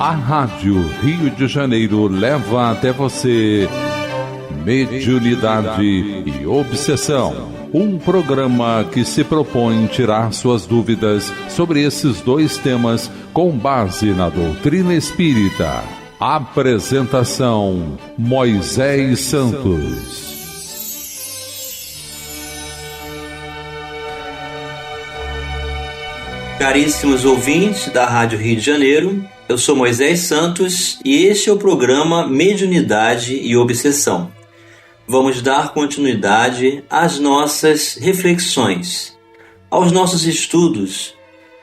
A Rádio Rio de Janeiro leva até você Mediunidade e Obsessão. Um programa que se propõe tirar suas dúvidas sobre esses dois temas com base na doutrina espírita. Apresentação: Moisés Santos. Caríssimos ouvintes da Rádio Rio de Janeiro, eu sou Moisés Santos e este é o programa Mediunidade e Obsessão. Vamos dar continuidade às nossas reflexões, aos nossos estudos,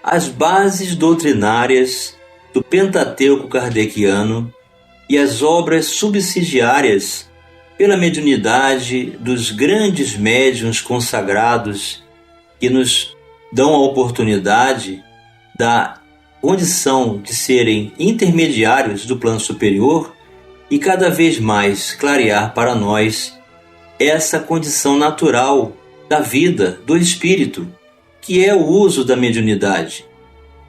às bases doutrinárias do Pentateuco kardeciano e as obras subsidiárias pela mediunidade dos grandes médiuns consagrados que nos dão a oportunidade da condição de serem intermediários do plano superior e cada vez mais clarear para nós essa condição natural da vida, do espírito, que é o uso da mediunidade.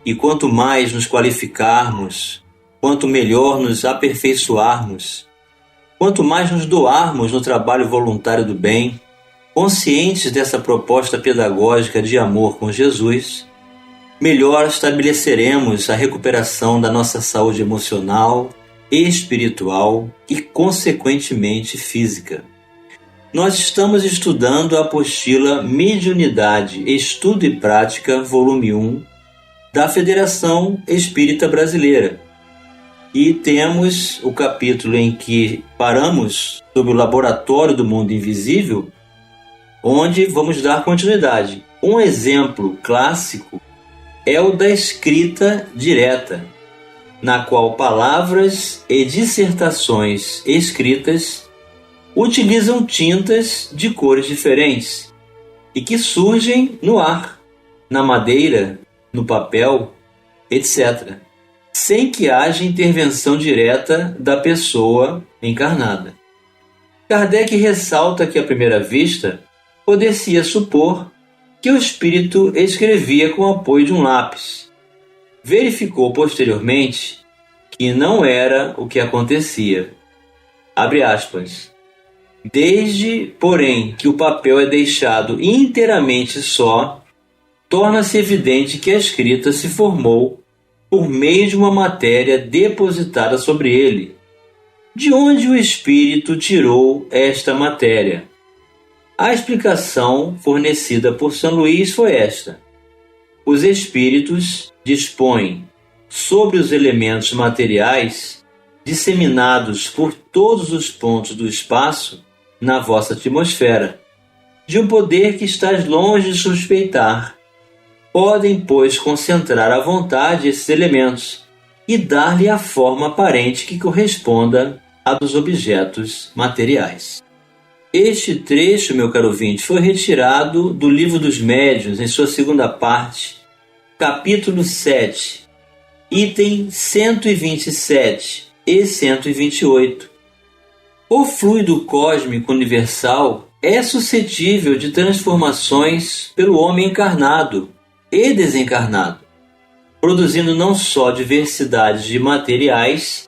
E quanto mais nos qualificarmos, quanto melhor nos aperfeiçoarmos, quanto mais nos doarmos no trabalho voluntário do bem, conscientes dessa proposta pedagógica de amor com Jesus, melhor estabeleceremos a recuperação da nossa saúde emocional, espiritual e, consequentemente, física. Nós estamos estudando a apostila Mediunidade, Estudo e Prática, volume 1, da Federação Espírita Brasileira. E temos o capítulo em que paramos sobre o Laboratório do Mundo Invisível, onde vamos dar continuidade. Um exemplo clássico é o da escrita direta, na qual palavras e dissertações escritas utilizam tintas de cores diferentes e que surgem no ar, na madeira, no papel, etc., sem que haja intervenção direta da pessoa encarnada. Kardec ressalta que, à primeira vista, poder-se-ia supor que o espírito escrevia com o apoio de um lápis. Verificou posteriormente que não era o que acontecia. Abre aspas. Desde, porém, que o papel é deixado inteiramente só, torna-se evidente que a escrita se formou por meio de uma matéria depositada sobre ele. De onde o espírito tirou esta matéria? A explicação fornecida por São Luís foi esta: os espíritos dispõem sobre os elementos materiais disseminados por todos os pontos do espaço na vossa atmosfera, de um poder que estás longe de suspeitar. Podem, pois, concentrar à vontade esses elementos e dar-lhe a forma aparente que corresponda à dos objetos materiais. Este trecho, meu caro ouvinte, foi retirado do Livro dos Médiuns, em sua segunda parte, capítulo 7, item 127 e 128. O fluido cósmico universal é suscetível de transformações pelo homem encarnado e desencarnado, produzindo não só diversidade de materiais,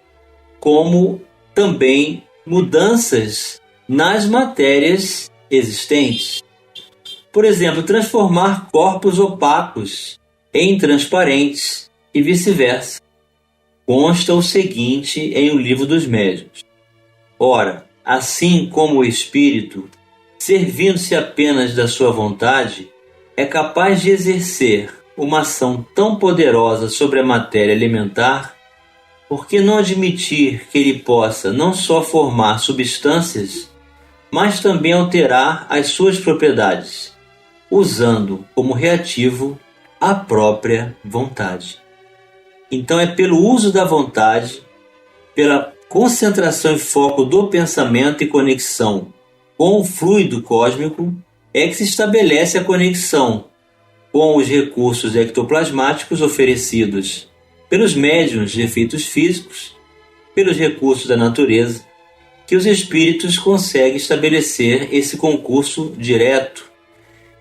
como também mudanças nas matérias existentes. Por exemplo, transformar corpos opacos em transparentes e vice-versa. Consta o seguinte em O Livro dos Médiuns. Ora, assim como o espírito, servindo-se apenas da sua vontade, é capaz de exercer uma ação tão poderosa sobre a matéria elementar, por que não admitir que ele possa não só formar substâncias, mas também alterar as suas propriedades, usando como reativo a própria vontade? Então é pelo uso da vontade, pela concentração e foco do pensamento e conexão com o fluido cósmico, é que se estabelece a conexão com os recursos ectoplasmáticos oferecidos pelos médiuns de efeitos físicos, pelos recursos da natureza, que os espíritos conseguem estabelecer esse concurso direto,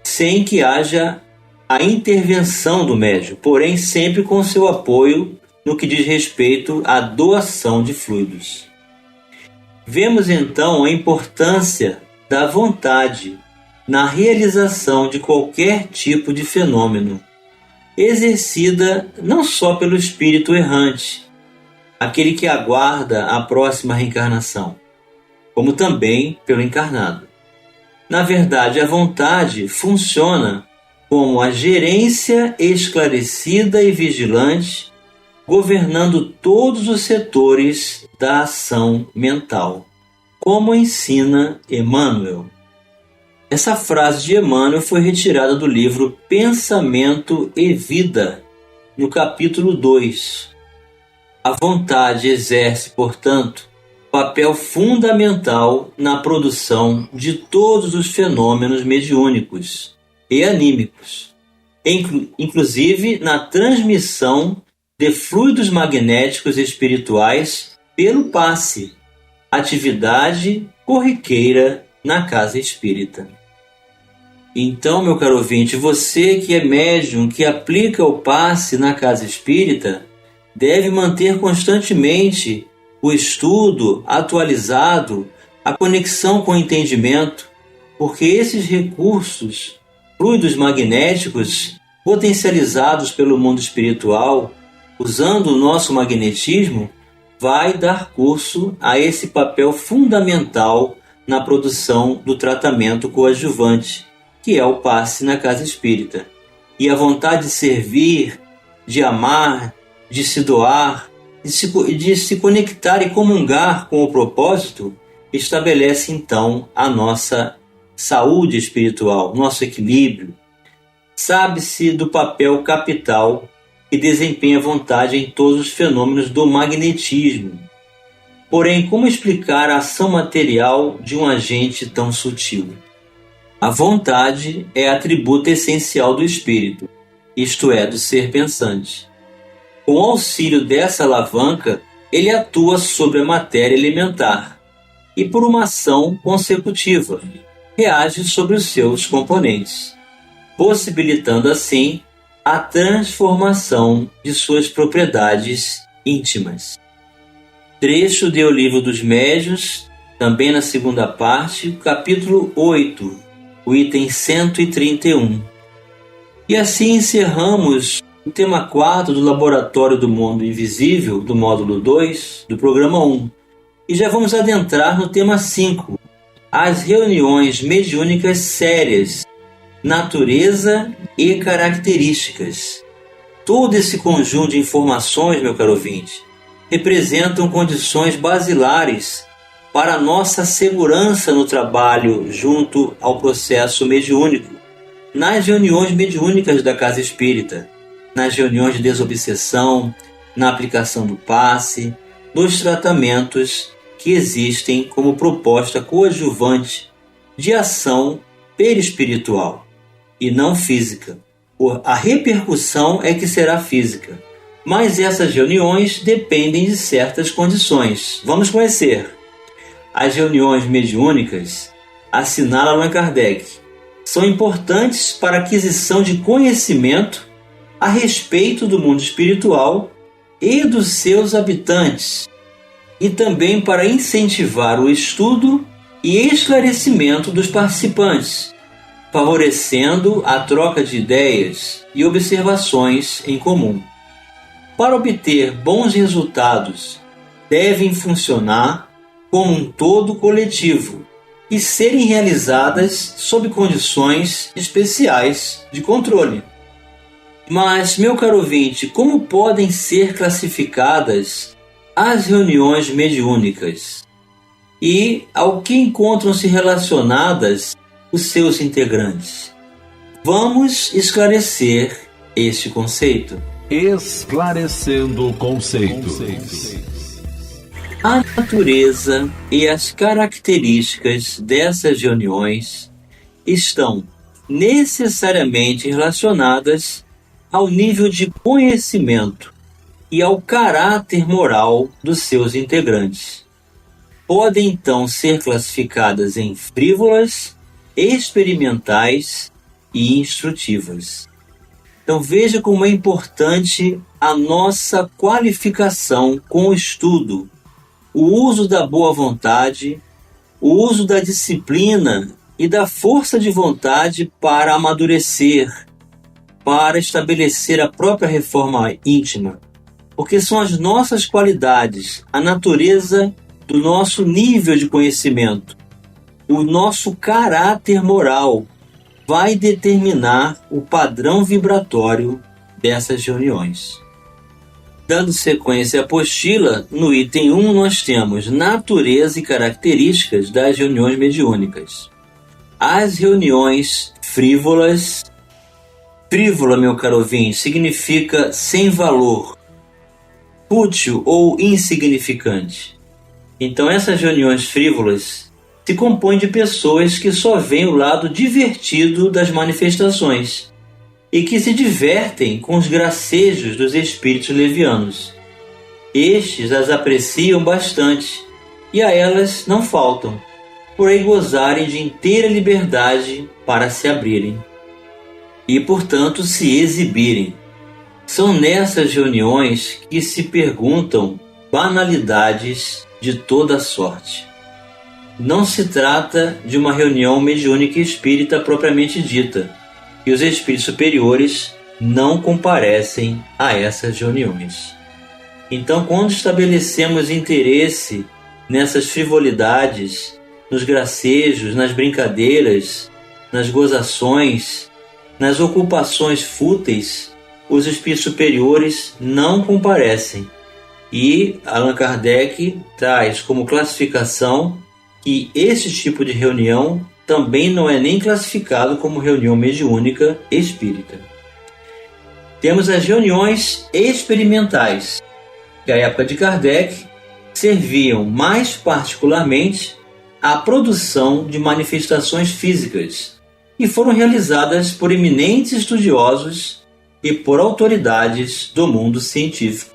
sem que haja a intervenção do médium, porém sempre com seu apoio no que diz respeito à doação de fluidos. Vemos então a importância da vontade na realização de qualquer tipo de fenômeno, exercida não só pelo espírito errante, aquele que aguarda a próxima reencarnação, como também pelo encarnado. Na verdade, a vontade funciona como a gerência esclarecida e vigilante, governando todos os setores da ação mental, como ensina Emmanuel. Essa frase de Emmanuel foi retirada do livro Pensamento e Vida, no capítulo 2. A vontade exerce, portanto, papel fundamental na produção de todos os fenômenos mediúnicos e anímicos, inclusive na transmissão de fluidos magnéticos espirituais pelo passe, atividade corriqueira na casa espírita. Então, meu caro ouvinte, você que é médium, que aplica o passe na casa espírita, deve manter constantemente o estudo atualizado, a conexão com o entendimento, porque esses recursos, fluidos magnéticos, potencializados pelo mundo espiritual, usando o nosso magnetismo, vai dar curso a esse papel fundamental na produção do tratamento coadjuvante, que é o passe na casa espírita. E a vontade de servir, de amar, de se doar, de se conectar e comungar com o propósito, estabelece então a nossa saúde espiritual, nosso equilíbrio. Sabe-se do papel capital que desempenha a vontade em todos os fenômenos do magnetismo. Porém, como explicar a ação material de um agente tão sutil? A vontade é atributo essencial do espírito, isto é, do ser pensante. Com o auxílio dessa alavanca, ele atua sobre a matéria elementar e, por uma ação consecutiva, reage sobre os seus componentes, possibilitando assim a transformação de suas propriedades íntimas. Trecho de O Livro dos Médiuns, também na segunda parte, capítulo 8, o item 131. E assim encerramos o tema 4 do Laboratório do Mundo Invisível, do módulo 2, do programa 1. E já vamos adentrar no tema 5, as reuniões mediúnicas sérias, natureza e características. Todo esse conjunto de informações, meu caro ouvinte, representam condições basilares para a nossa segurança no trabalho junto ao processo mediúnico, nas reuniões mediúnicas da Casa Espírita, nas reuniões de desobsessão, na aplicação do passe, nos tratamentos que existem como proposta coadjuvante de ação perispiritual e não física. A repercussão é que será física, mas essas reuniões dependem de certas condições. Vamos conhecer. As reuniões mediúnicas, assinala Allan Kardec, são importantes para a aquisição de conhecimento a respeito do mundo espiritual e dos seus habitantes, e também para incentivar o estudo e esclarecimento dos participantes, favorecendo a troca de ideias e observações em comum. Para obter bons resultados, devem funcionar como um todo coletivo e serem realizadas sob condições especiais de controle. Mas, meu caro ouvinte, como podem ser classificadas as reuniões mediúnicas e ao que encontram-se relacionadas os seus integrantes? Vamos esclarecer este conceito. Esclarecendo conceitos. A natureza e as características dessas reuniões estão necessariamente relacionadas ao nível de conhecimento e ao caráter moral dos seus integrantes. Podem então ser classificadas em frívolas, experimentais e instrutivas. Então veja como é importante a nossa qualificação com o estudo, o uso da boa vontade, o uso da disciplina e da força de vontade para amadurecer, para estabelecer a própria reforma íntima, porque são as nossas qualidades, a natureza do nosso nível de conhecimento, o nosso caráter moral vai determinar o padrão vibratório dessas reuniões. Dando sequência à apostila, no item 1 nós temos natureza e características das reuniões mediúnicas. As reuniões frívolas. Frívola, meu caro ouvinte, significa sem valor, fútil ou insignificante. Então essas reuniões frívolas se compõem de pessoas que só veem o lado divertido das manifestações e que se divertem com os gracejos dos espíritos levianos. Estes as apreciam bastante e a elas não faltam, por aí gozarem de inteira liberdade para se abrirem e, portanto, se exibirem. São nessas reuniões que se perguntam banalidades de toda sorte. Não se trata de uma reunião mediúnica espírita propriamente dita, e os espíritos superiores não comparecem a essas reuniões. Então, quando estabelecemos interesse nessas frivolidades, nos gracejos, nas brincadeiras, nas gozações, nas ocupações fúteis, os espíritos superiores não comparecem. E Allan Kardec traz como classificação que esse tipo de reunião também não é nem classificado como reunião mediúnica espírita. Temos as reuniões experimentais, que à época de Kardec serviam mais particularmente à produção de manifestações físicas e foram realizadas por eminentes estudiosos e por autoridades do mundo científico.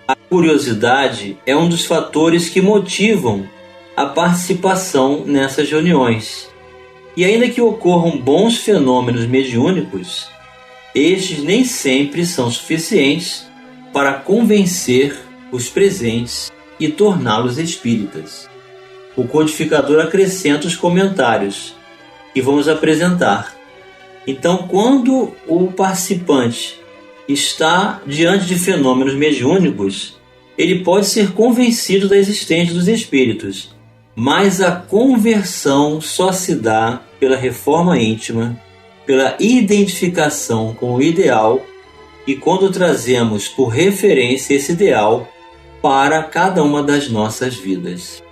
A curiosidade é um dos fatores que motivam a participação nessas reuniões. E ainda que ocorram bons fenômenos mediúnicos, estes nem sempre são suficientes para convencer os presentes e torná-los espíritas. O codificador acrescenta os comentários que vamos apresentar. Então, quando o participante está diante de fenômenos mediúnicos, ele pode ser convencido da existência dos espíritos, mas a conversão só se dá pela reforma íntima, pela identificação com o ideal e quando trazemos por referência esse ideal para cada uma das nossas vidas.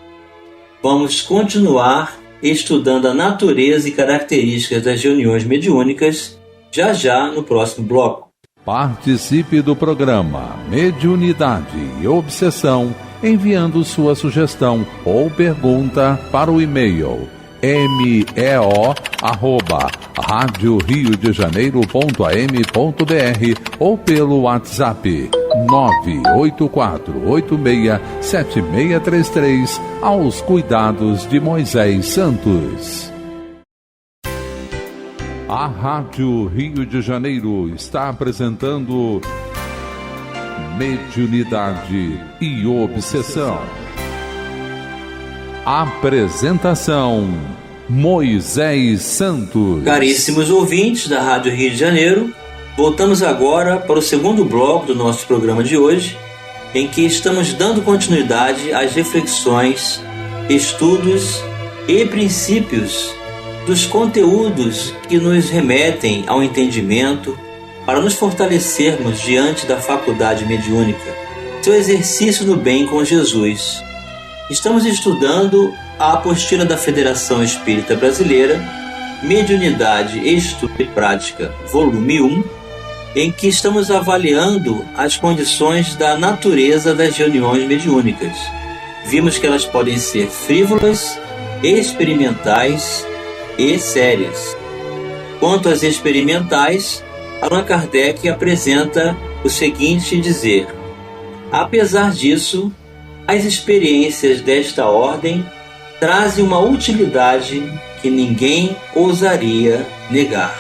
Vamos continuar estudando a natureza e características das reuniões mediúnicas já no próximo bloco. Participe do programa Mediunidade e Obsessão enviando sua sugestão ou pergunta para o e-mail meo@radioriodejaneiro.am.br ou pelo WhatsApp 984867633 aos cuidados de Moisés Santos. A Rádio Rio de Janeiro está apresentando Mediunidade e Obsessão. Apresentação: Moisés Santos. Caríssimos ouvintes da Rádio Rio de Janeiro, voltamos agora para o segundo bloco do nosso programa de hoje, em que estamos dando continuidade às reflexões, estudos e princípios dos conteúdos que nos remetem ao entendimento para nos fortalecermos diante da faculdade mediúnica, seu exercício no bem com Jesus. Estamos estudando a apostila da Federação Espírita Brasileira, Mediunidade, Estudo e Prática, volume 1, em que estamos avaliando as condições da natureza das reuniões mediúnicas. Vimos que elas podem ser frívolas, experimentais e sérias. Quanto às experimentais, Allan Kardec apresenta o seguinte dizer: apesar disso, as experiências desta ordem trazem uma utilidade que ninguém ousaria negar.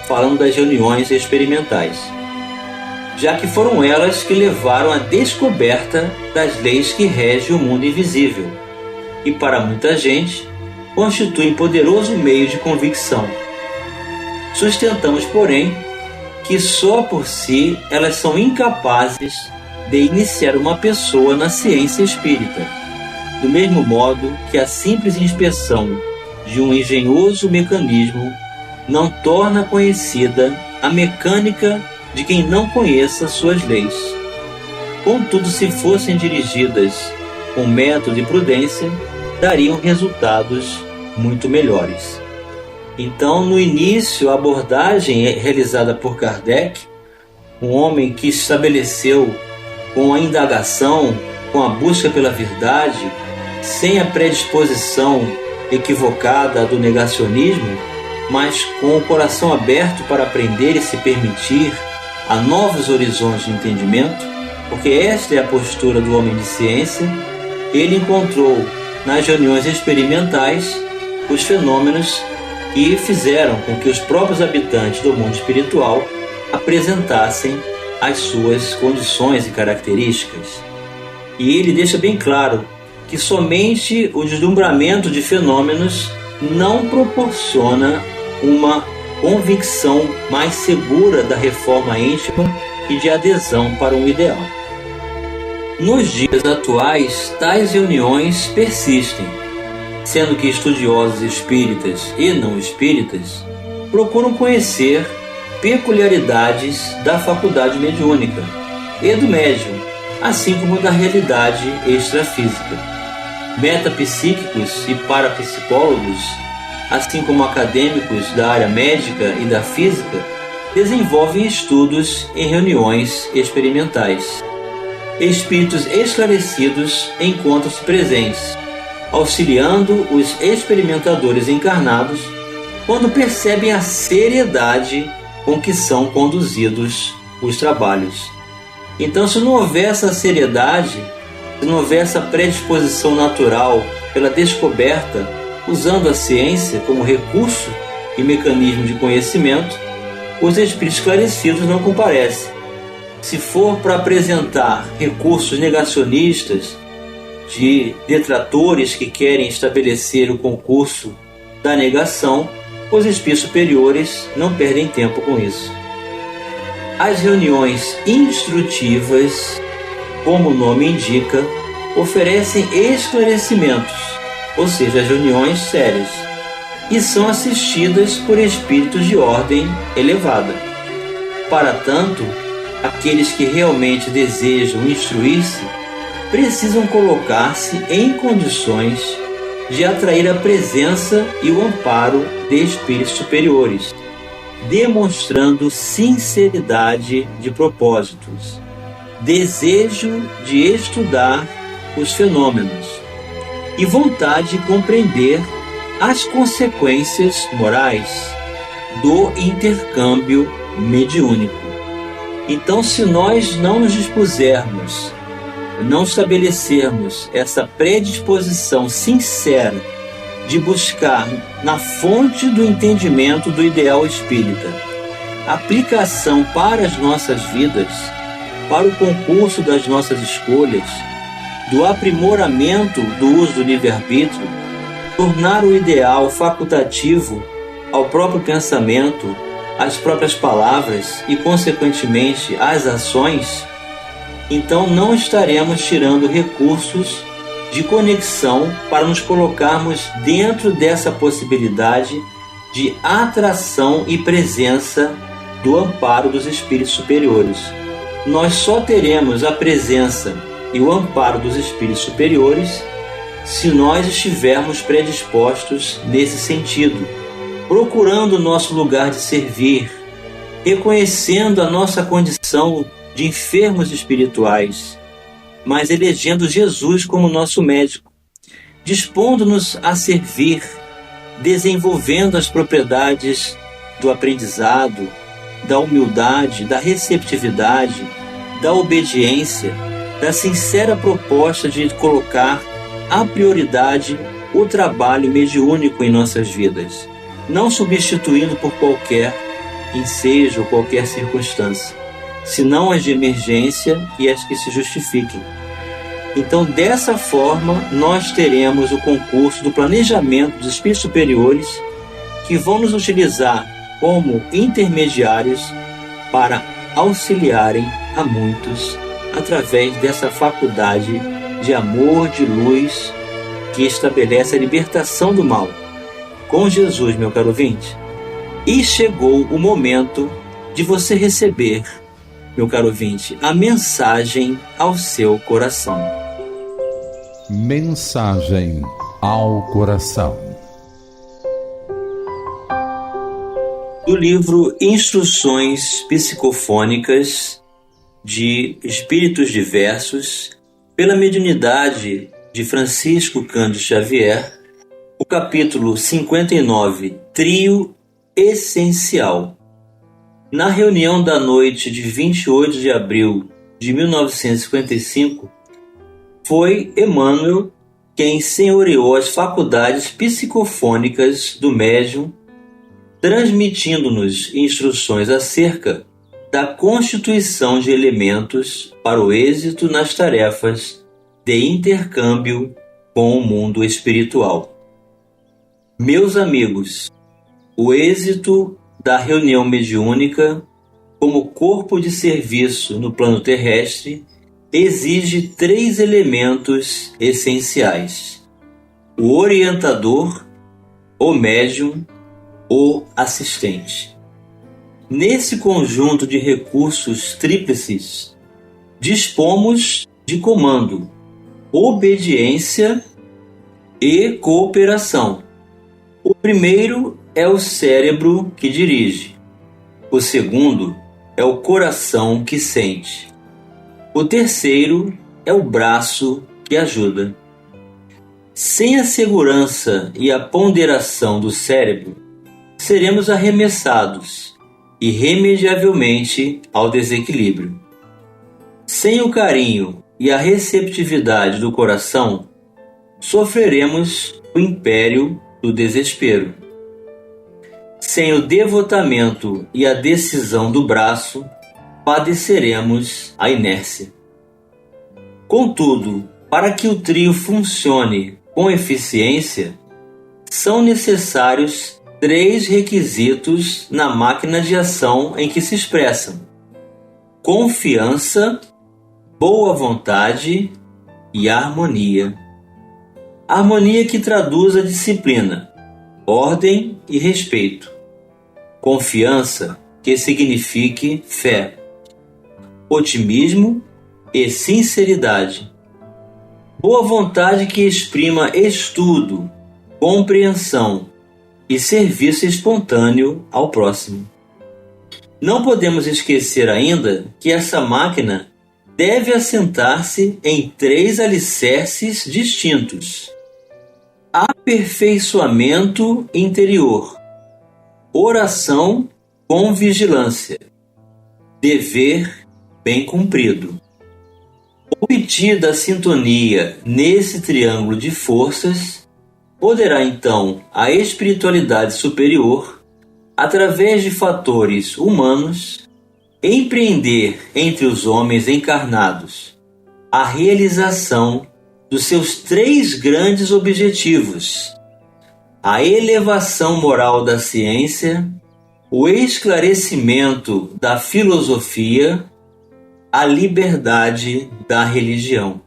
Falando das reuniões experimentais. já que foram elas que levaram à descoberta das leis que regem o mundo invisível e, para muita gente, constituem poderoso meio de convicção. Sustentamos, porém, que só por si elas são incapazes de iniciar uma pessoa na ciência espírita, do mesmo modo que a simples inspeção de um engenhoso mecanismo não torna conhecida a mecânica de quem não conheça suas leis. Contudo, se fossem dirigidas com método e prudência, dariam resultados muito melhores. Então, no início, a abordagem realizada por Kardec, um homem que estabeleceu com a indagação, com a busca pela verdade, sem a predisposição equivocada do negacionismo, mas com o coração aberto para aprender e se permitir a novos horizontes de entendimento, porque esta é a postura do homem de ciência. Ele encontrou nas reuniões experimentais os fenômenos que fizeram com que os próprios habitantes do mundo espiritual apresentassem as suas condições e características. E ele deixa bem claro que somente o deslumbramento de fenômenos não proporciona uma convicção mais segura da reforma íntima e de adesão para um ideal. Nos dias atuais, tais reuniões persistem, sendo que estudiosos espíritas e não espíritas procuram conhecer peculiaridades da faculdade mediúnica e do médium, assim como da realidade extrafísica. Metapsíquicos e parapsicólogos, assim como acadêmicos da área médica e da física, desenvolvem estudos em reuniões experimentais. Espíritos esclarecidos encontram-se presentes, auxiliando os experimentadores encarnados quando percebem a seriedade com que são conduzidos os trabalhos. Então, se não houver essa seriedade, se não houver essa predisposição natural pela descoberta, usando a ciência como recurso e mecanismo de conhecimento, os espíritos esclarecidos não comparecem. Se for para apresentar recursos negacionistas de detratores que querem estabelecer o concurso da negação, os espíritos superiores não perdem tempo com isso. As reuniões instrutivas, como o nome indica, oferecem esclarecimentos, ou seja, as reuniões sérias, e são assistidas por espíritos de ordem elevada. Para tanto, aqueles que realmente desejam instruir-se precisam colocar-se em condições de atrair a presença e o amparo de espíritos superiores, demonstrando sinceridade de propósitos, desejo de estudar os fenômenos e vontade de compreender as consequências morais do intercâmbio mediúnico. Então, se nós não nos dispusermos, não estabelecermos essa predisposição sincera de buscar na fonte do entendimento do ideal espírita aplicação para as nossas vidas, para o concurso das nossas escolhas, do aprimoramento do uso do livre-arbítrio, tornar o ideal facultativo ao próprio pensamento, às próprias palavras e, consequentemente, às ações, então não estaremos tirando recursos de conexão para nos colocarmos dentro dessa possibilidade de atração e presença do amparo dos espíritos superiores. Nós só teremos a presença e o amparo dos espíritos superiores se nós estivermos predispostos nesse sentido, procurando o nosso lugar de servir, reconhecendo a nossa condição de enfermos espirituais, mas elegendo Jesus como nosso médico, dispondo-nos a servir, desenvolvendo as propriedades do aprendizado, da humildade, da receptividade, da obediência, da sincera proposta de colocar a prioridade o trabalho mediúnico em nossas vidas, não substituindo por qualquer ensejo ou qualquer circunstância. senão as de emergência e as que se justifiquem. Então, dessa forma, nós teremos o concurso do planejamento dos espíritos superiores que vão nos utilizar como intermediários para auxiliarem a muitos através dessa faculdade de amor, de luz, que estabelece a libertação do mal. Com Jesus, meu caro ouvinte. E chegou o momento de você receber, meu caro ouvinte, a mensagem ao seu coração. Mensagem ao coração. Do livro Instruções Psicofônicas de Espíritos Diversos, pela mediunidade de Francisco Cândido Xavier, o capítulo 59, Trio Essencial. Na reunião da noite de 28 de abril de 1955, foi Emmanuel quem senhoreou as faculdades psicofônicas do médium, transmitindo-nos instruções acerca da constituição de elementos para o êxito nas tarefas de intercâmbio com o mundo espiritual. Meus amigos, o êxito da reunião mediúnica como corpo de serviço no plano terrestre exige 3 elementos essenciais: o orientador, o médium, o assistente. Nesse conjunto de recursos tríplices, dispomos de comando, obediência e cooperação. O primeiro é o cérebro que dirige. O segundo é o coração que sente. O terceiro é o braço que ajuda. Sem a segurança e a ponderação do cérebro, seremos arremessados irremediavelmente ao desequilíbrio. Sem o carinho e a receptividade do coração, sofreremos o império do desespero. Sem o devotamento e a decisão do braço, padeceremos a inércia. Contudo, para que o trio funcione com eficiência, são necessários 3 requisitos na máquina de ação em que se expressam: confiança, boa vontade e harmonia. Harmonia que traduz a disciplina, ordem e respeito. Confiança que signifique fé, otimismo e sinceridade. Boa vontade que exprima estudo, compreensão e serviço espontâneo ao próximo. Não podemos esquecer ainda que essa máquina deve assentar-se em 3 alicerces distintos: aperfeiçoamento interior, oração com vigilância, dever bem cumprido. Obtida a sintonia nesse triângulo de forças, poderá então a espiritualidade superior, através de fatores humanos, empreender entre os homens encarnados a realização dos seus 3 grandes objetivos: a elevação moral da ciência, o esclarecimento da filosofia, a liberdade da religião.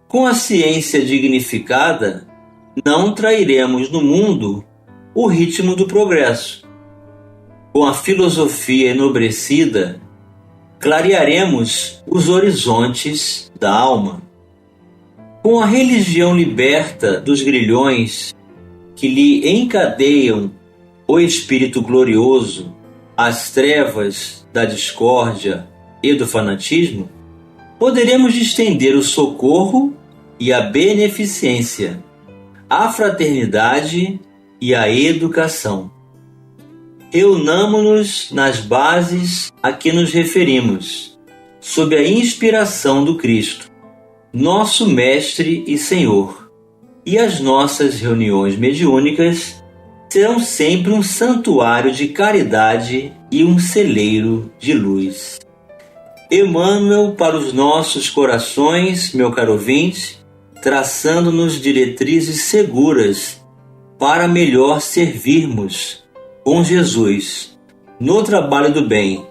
Com a ciência dignificada, não trairemos no mundo o ritmo do progresso. Com a filosofia enobrecida, clarearemos os horizontes da alma. Com a religião liberta dos grilhões que lhe encadeiam o espírito glorioso, as trevas da discórdia e do fanatismo, poderemos estender o socorro e a beneficência, a fraternidade e a educação. Reunamo-nos nas bases a que nos referimos, sob a inspiração do Cristo, nosso Mestre e Senhor, e as nossas reuniões mediúnicas serão sempre um santuário de caridade e um celeiro de luz. Emmanuel para os nossos corações, meu caro ouvinte, traçando-nos diretrizes seguras para melhor servirmos com Jesus no trabalho do bem,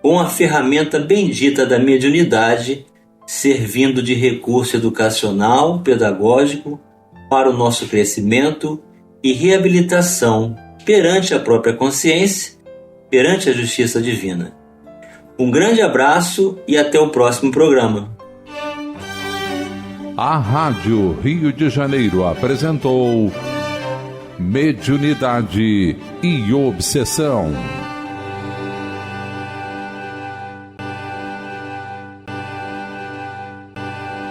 com a ferramenta bendita da mediunidade, servindo de recurso educacional, pedagógico, para o nosso crescimento e reabilitação perante a própria consciência, perante a justiça divina. Um grande abraço e até o próximo programa. A Rádio Rio de Janeiro apresentou Mediunidade e Obsessão.